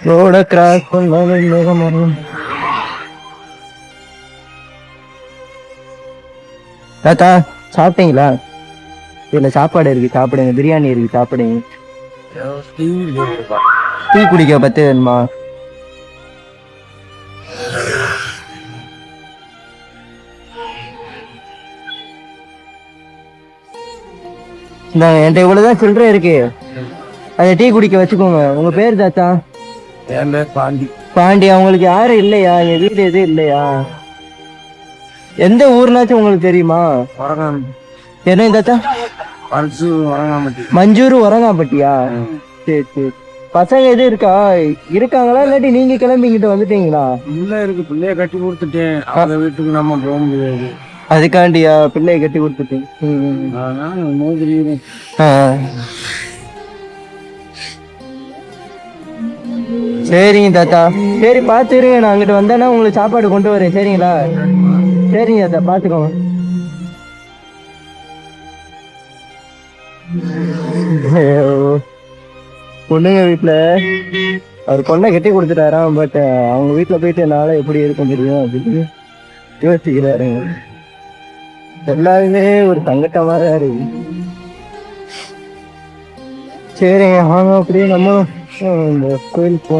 ரோட கிராஸ் பண்ண தாத்தா சாப்பிட்டீங்களா? இதுல சாப்பாடு இருக்கு, சாப்பிடுங்க. பிரியாணி இருக்கு, சாப்பிடுங்க. டீ குடிக்க பத்து வேணுமா? என்கிட்ட இவ்வளவுதான் சில்லறை இருக்கு, அதை டீ குடிக்க வச்சுக்கோங்க. உங்க பேர் தாத்தா? என் பேர் பாண்டி. பாண்டி. அவங்களுக்கு யாரும் இல்லையா? என் வீடு எதுவும் இல்லையா? எந்த ஊர்னாச்சும் உங்களுக்கு தெரியுமா? என்ன தாத்தா? மஞ்சூர் வரங்காம்பட்டியா? சரி சரி. பசங்க எதுவும் இருக்கா? இருக்காங்களா இல்லாட்டி நீங்க கிளம்பிக்கிட்டு வந்துட்டீங்களா? இல்ல இருக்கு, பிள்ளைய கட்டி கொடுத்துட்டேன். அவங்க வீட்டுக்கு நம்ம போக முடியாது. அதுக்காண்டியா பிள்ளைய கட்டி கொடுத்துட்டேன்? சரிங்க தாத்தா. சரி பாத்துருங்க, நான் அங்கிட்டு வந்தேன்னா உங்களுக்கு சாப்பாடு கொண்டு வரேன். சரிங்களா? சரிங்க தாத்தா, பாத்துக்கோங்க. பொண்ணுங்க வீட்டுல அவர் பொண்ணை கட்டி கொடுத்துட்டாராம். பட் அவங்க வீட்டுல போயிட்டு என்னால எப்படி இருக்கும் தெரியும் அப்படின்னு யோசிக்கிறாருங்க. எல்லாருமே ஒரு சங்கட்டமா தான் இருக்கு. சரிங்க, வாங்க அப்படியே நம்ம இந்த கோயில் போ.